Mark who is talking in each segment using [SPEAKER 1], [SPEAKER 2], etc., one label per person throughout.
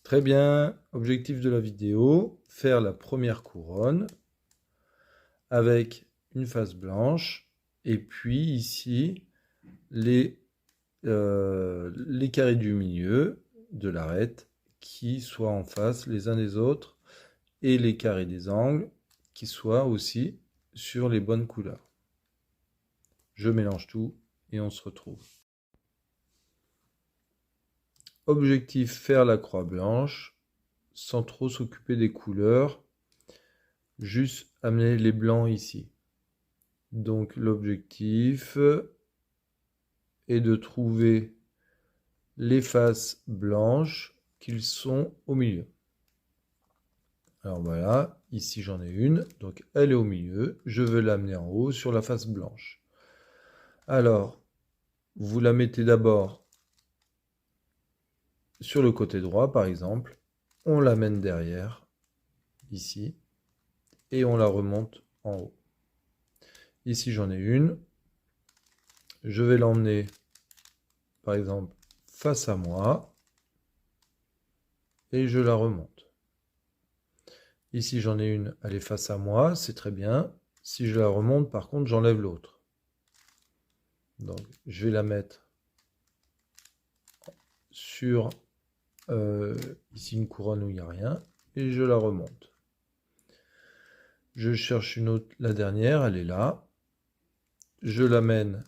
[SPEAKER 1] Très bien, objectif de la vidéo, faire la première couronne avec une face blanche et puis ici les carrés du milieu de l'arête qui soient en face les uns des autres et les carrés des angles qui soient aussi sur les bonnes couleurs. Je mélange tout et on se retrouve. Objectif, faire la croix blanche sans trop s'occuper des couleurs, juste amener les blancs ici. Donc l'objectif est de trouver les faces blanches qu'ils sont au milieu. Alors voilà, ici j'en ai une, donc elle est au milieu, je veux l'amener en haut sur la face blanche. Alors, vous la mettez d'abord sur le côté droit par exemple, on l'amène derrière, ici, et on la remonte en haut. Ici j'en ai une, je vais l'emmener par exemple face à moi, et je la remonte. Ici j'en ai une, elle est face à moi, c'est très bien. Si je la remonte, par contre, j'enlève l'autre. Donc je vais la mettre sur ici une couronne où il n'y a rien, et je la remonte. Je cherche une autre, la dernière, elle est là. Je l'amène,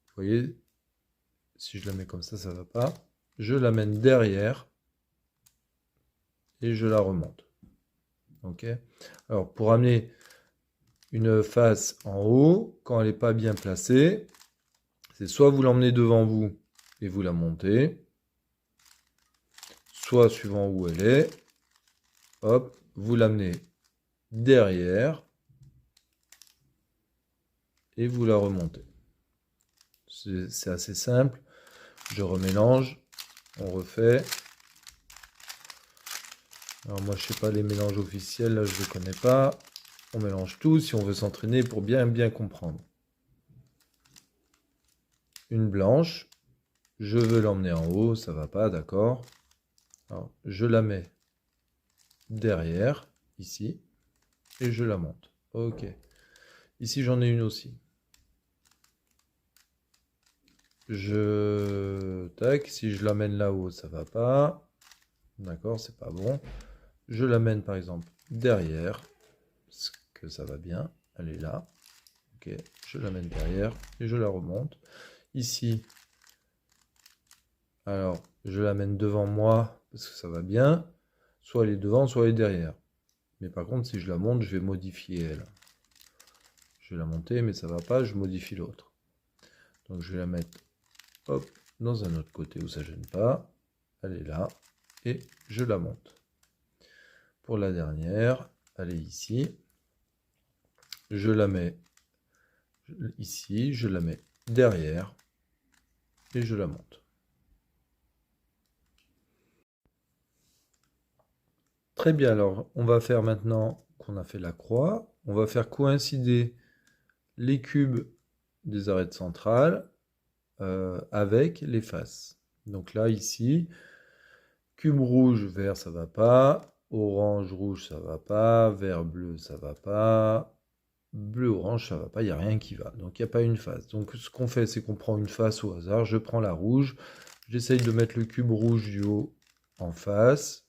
[SPEAKER 1] vous voyez, si je la mets comme ça ne va pas. Je l'amène derrière, et je la remonte. Ok. Alors pour amener une face en haut, quand elle n'est pas bien placée, c'est soit vous l'emmenez devant vous et vous la montez, soit suivant où elle est, hop, vous l'amenez derrière et vous la remontez. C'est assez simple. Je remélange, on refait. Alors moi je sais pas les mélanges officiels, là je ne connais pas. On mélange tout si on veut s'entraîner pour bien comprendre. Une blanche, je veux l'emmener en haut, ça va pas, d'accord. Alors je la mets derrière, ici, et je la monte. Ok. Ici j'en ai une aussi. Tac, si je l'amène là-haut, ça va pas. D'accord, c'est pas bon. Je l'amène par exemple derrière, parce que ça va bien. Elle est là. Ok, je l'amène derrière et je la remonte. Ici, alors je l'amène devant moi, parce que ça va bien. Soit elle est devant, soit elle est derrière. Mais par contre, si je la monte, je vais modifier elle. Je vais la monter, mais ça va pas, je modifie l'autre. Donc je vais la mettre hop, dans un autre côté où ça ne gêne pas. Elle est là. Et je la monte. Pour la dernière, elle est ici. Je la mets ici, je la mets derrière. Et je la monte. Très bien, alors on va faire maintenant qu'on a fait la croix, on va faire coïncider les cubes des arêtes centrales avec les faces. Donc là, ici, cube rouge, vert, ça va pas. Orange, rouge, ça va pas. Vert, bleu, ça va pas. Bleu, orange, ça va pas. Il n'y a rien qui va. Donc il n'y a pas une face. Donc ce qu'on fait, c'est qu'on prend une face au hasard. Je prends la rouge. J'essaye de mettre le cube rouge du haut en face.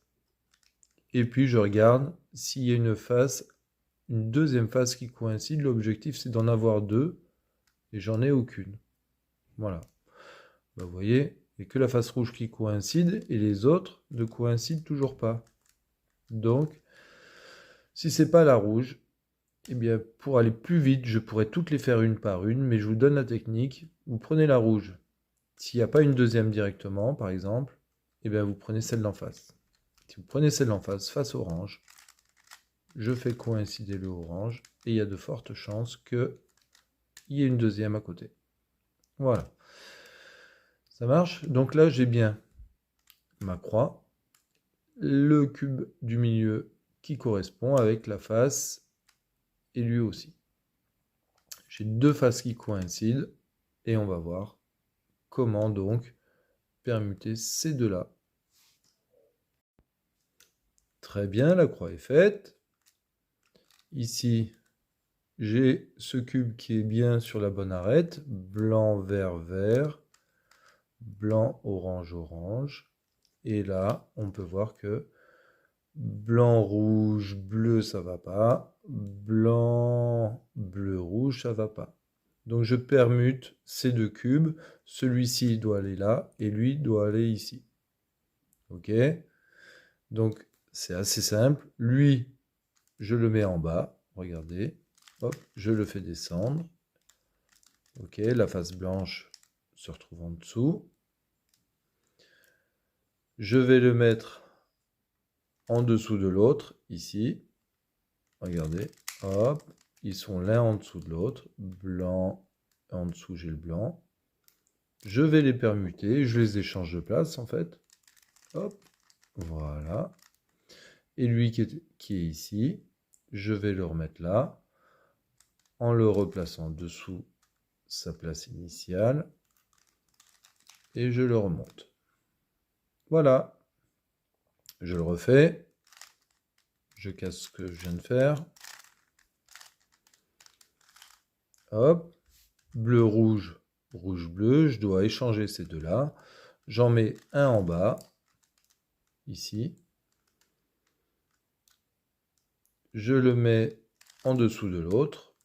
[SPEAKER 1] Et puis je regarde s'il y a une face, une deuxième face qui coïncide. L'objectif, c'est d'en avoir deux. Et j'en ai aucune. Voilà. Ben, vous voyez, il n'y a que la face rouge qui coïncide et les autres ne coïncident toujours pas. Donc, si c'est pas la rouge, eh bien, pour aller plus vite, je pourrais toutes les faire une par une, mais je vous donne la technique. Vous prenez la rouge. S'il n'y a pas une deuxième directement, par exemple, eh bien, vous prenez celle d'en face. Si vous prenez celle d'en face, face orange, je fais coïncider le orange et il y a de fortes chances qu'il y ait une deuxième à côté. Voilà. Ça marche? Donc là, j'ai bien ma croix, le cube du milieu qui correspond avec la face et lui aussi. J'ai deux faces qui coïncident et on va voir comment donc permuter ces deux-là. Très bien, la croix est faite. Ici, j'ai ce cube qui est bien sur la bonne arête. Blanc, vert, vert. Blanc, orange, orange. Et là, on peut voir que blanc, rouge, bleu, ça va pas. Blanc, bleu, rouge, ça va pas. Donc je permute ces deux cubes. Celui-ci doit aller là et lui doit aller ici. Ok? Donc c'est assez simple. Lui, je le mets en bas. Regardez. Hop, je le fais descendre. Ok, la face blanche se retrouve en dessous. Je vais le mettre en dessous de l'autre, ici. Regardez, hop, ils sont l'un en dessous de l'autre. Blanc, en dessous j'ai le blanc. Je vais les permuter, je les échange de place en fait. Hop, voilà. Et lui qui est ici, je vais le remettre là, en le replaçant dessous sa place initiale. Et je le remonte. Voilà. Je le refais. Je casse ce que je viens de faire. Hop. Bleu, rouge, rouge, bleu. Je dois échanger ces deux-là. J'en mets un en bas. Ici. Je le mets en dessous de l'autre.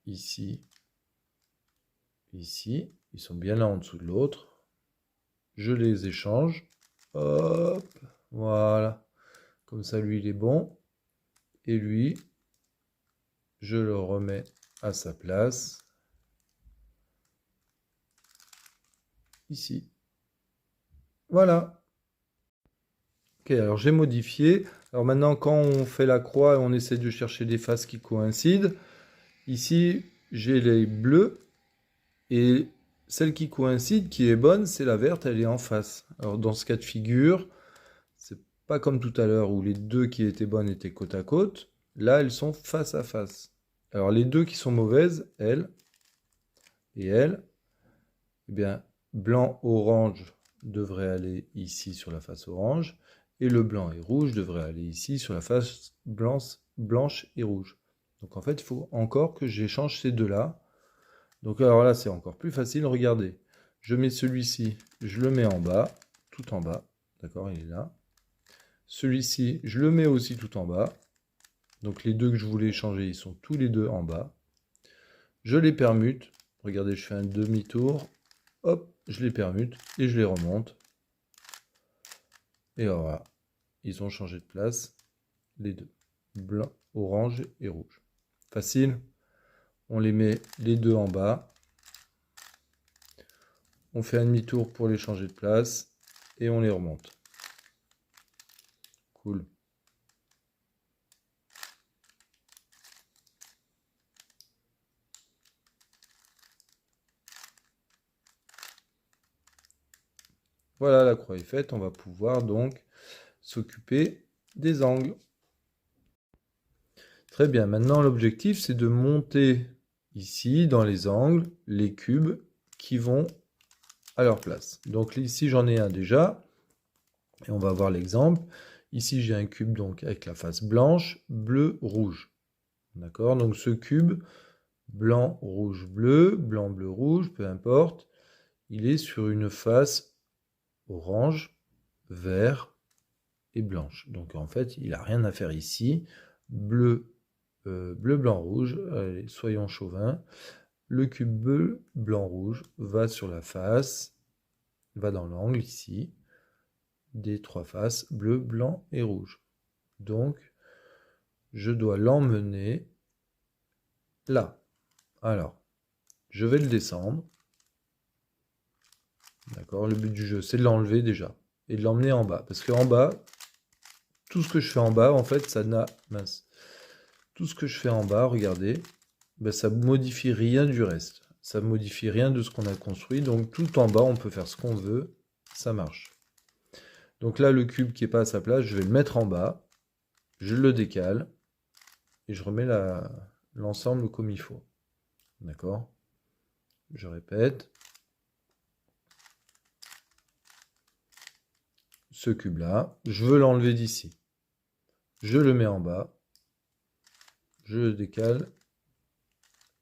[SPEAKER 1] Ici. Ici. Ils sont bien là en dessous de l'autre. Je les échange. Hop. Voilà. Comme ça, lui, il est bon. Et lui, je le remets à sa place. Ici. Voilà. Ok, alors j'ai modifié. Alors maintenant, quand on fait la croix et on essaie de chercher des faces qui coïncident, ici, j'ai les bleus et celle qui coïncide, qui est bonne, c'est la verte, elle est en face. Alors dans ce cas de figure, c'est pas comme tout à l'heure où les deux qui étaient bonnes étaient côte à côte. Là, elles sont face à face. Alors les deux qui sont mauvaises, elles et elles, eh bien, blanc-orange devrait aller ici sur la face orange, et le blanc et rouge devrait aller ici sur la face blanche et rouge. Donc en fait, il faut encore que j'échange ces deux-là. Donc alors là, c'est encore plus facile. Regardez, je mets celui-ci, je le mets en bas, tout en bas. D'accord, il est là. Celui-ci, je le mets aussi tout en bas. Donc les deux que je voulais échanger, ils sont tous les deux en bas. Je les permute. Regardez, je fais un demi-tour. Hop, je les permute et je les remonte. Et voilà, ils ont changé de place, les deux. Blanc, orange et rouge. Facile. On les met les deux en bas. On fait un demi-tour pour les changer de place. Et on les remonte. Cool. Voilà, la croix est faite. On va pouvoir donc s'occuper des angles. Très bien. Maintenant, l'objectif, c'est de monter ici, dans les angles, les cubes qui vont à leur place. Donc ici, j'en ai un déjà. Et on va voir l'exemple. Ici, j'ai un cube donc avec la face blanche, bleu, rouge. D'accord? Donc ce cube, blanc, rouge, bleu, rouge, peu importe, il est sur une face orange, vert et blanche. Donc en fait, il n'a rien à faire ici. Bleu, blanc, rouge, allez, soyons chauvins. Le cube bleu, blanc, rouge va sur la face, va dans l'angle ici, des trois faces, bleu, blanc et rouge. Donc, je dois l'emmener là. Alors, je vais le descendre. D'accord, le but du jeu, c'est de l'enlever déjà. Et de l'emmener en bas. Parce qu'en bas, tout ce que je fais en bas, en fait, ça n'a... Mince. Tout ce que je fais en bas, regardez, ben, ça ne modifie rien du reste. Ça ne modifie rien de ce qu'on a construit. Donc, tout en bas, on peut faire ce qu'on veut. Ça marche. Donc là, le cube qui n'est pas à sa place, je vais le mettre en bas. Je le décale. Et je remets l'ensemble comme il faut. D'accord? Je répète. Ce cube-là, je veux l'enlever d'ici. je le mets en bas, je le décale,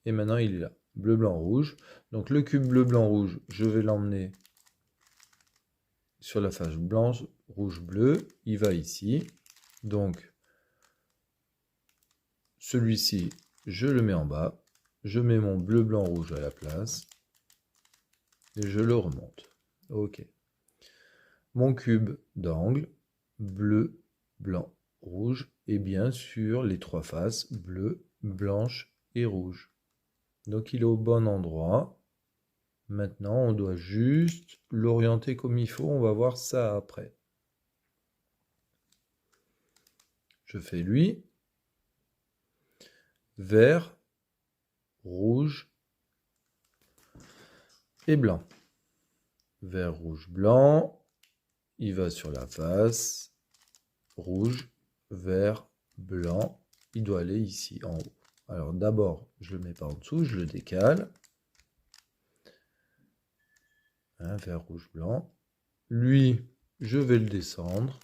[SPEAKER 1] et maintenant il est là. Bleu, blanc, rouge. Donc le cube bleu, blanc, rouge, je vais l'emmener sur la face blanche, rouge, bleu. Il va ici. Donc celui-ci, je le mets en bas. Je mets mon bleu, blanc, rouge à la place. Et je le remonte. Ok. Mon cube d'angle, bleu, blanc, rouge. Et bien sûr, les trois faces, bleu, blanche et rouge. Donc il est au bon endroit. Maintenant, on doit juste l'orienter comme il faut. On va voir ça après. Je fais lui. Vert, rouge et blanc. Vert, rouge, blanc. Il va sur la face. Rouge, vert, blanc. Il doit aller ici, en haut. Alors d'abord, je le mets pas en dessous, je le décale. Vert, rouge, blanc. Lui, je vais le descendre.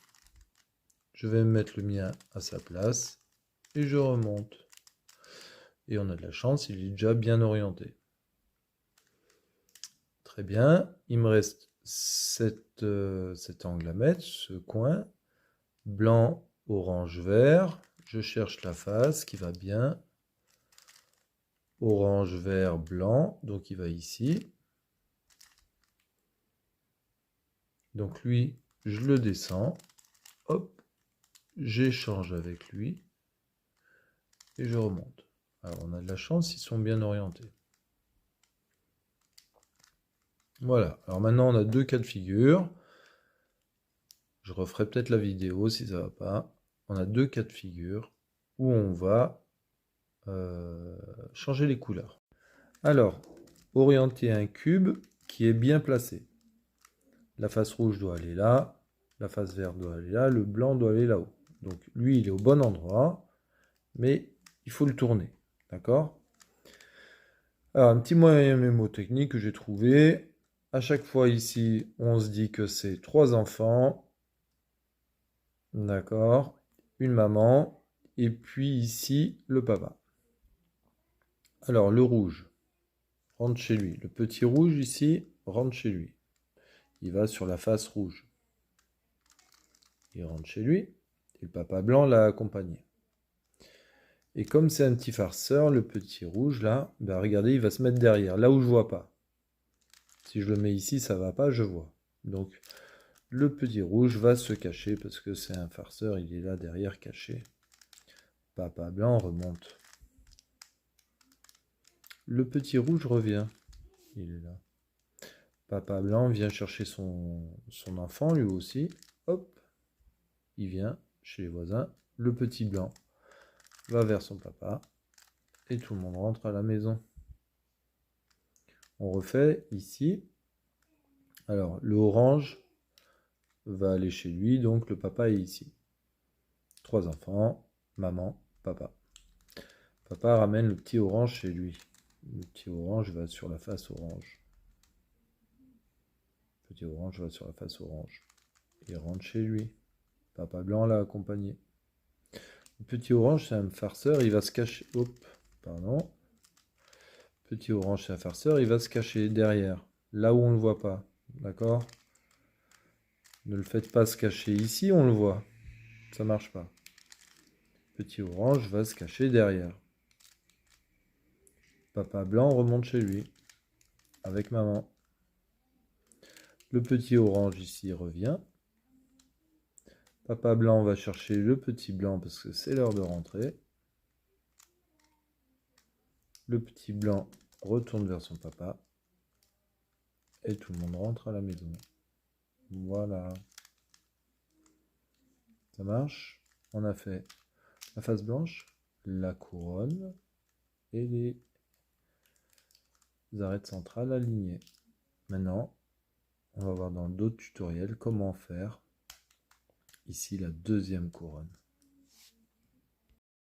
[SPEAKER 1] Je vais mettre le mien à sa place. Et je remonte. Et on a de la chance, il est déjà bien orienté. Très bien. Il me reste cet angle à mettre, ce coin. Blanc, orange, vert. Je cherche la face qui va bien. Orange, vert, blanc. Donc il va ici. Donc lui, je le descends. Hop. J'échange avec lui. Et je remonte. Alors on a de la chance, ils sont bien orientés. Voilà. Alors maintenant on a deux cas de figure. Je referai peut-être la vidéo si ça ne va pas. On a deux cas de figure où on va changer les couleurs. Alors, orienter un cube qui est bien placé. La face rouge doit aller là, la face verte doit aller là, le blanc doit aller là-haut. Donc lui, il est au bon endroit, mais il faut le tourner. D'accord? Alors, un petit moyen mémotechnique que j'ai trouvé. À chaque fois ici, on se dit que c'est 3 enfants. D'accord? Une maman. Et puis ici, le papa. Alors, le rouge rentre chez lui. Le petit rouge ici rentre chez lui. Il va sur la face rouge. Il rentre chez lui. Et le papa blanc l'a accompagné. Et comme c'est un petit farceur, le petit rouge là, ben regardez, il va se mettre derrière, là où je vois pas. Si je le mets ici, ça va pas, je vois. Donc, le petit rouge va se cacher parce que c'est un farceur, il est là derrière caché. Papa blanc remonte. Le petit rouge revient. Il est là. Papa blanc vient chercher son enfant, lui aussi. Hop, il vient chez les voisins. Le petit blanc va vers son papa. Et tout le monde rentre à la maison. On refait ici. Alors, le orange va aller chez lui, donc le papa est ici. 3 enfants, maman, papa. Papa ramène le petit orange chez lui. Le petit orange va sur la face orange. Le petit orange va sur la face orange. Il rentre chez lui. Papa blanc l'a accompagné. Le petit orange, c'est un farceur, il va se cacher. Hop, pardon. Petit orange, c'est un farceur, il va se cacher derrière, là où on ne le voit pas. D'accord? Ne le faites pas se cacher ici, on le voit. Ça marche pas. Petit orange va se cacher derrière. Papa blanc remonte chez lui, avec maman. Le petit orange ici revient. Papa blanc va chercher le petit blanc parce que c'est l'heure de rentrer. Le petit blanc retourne vers son papa. Et tout le monde rentre à la maison. Voilà. Ça marche? On a fait la face blanche, la couronne et les arêtes centrales alignées. Maintenant, on va voir dans d'autres tutoriels comment faire ici la deuxième couronne.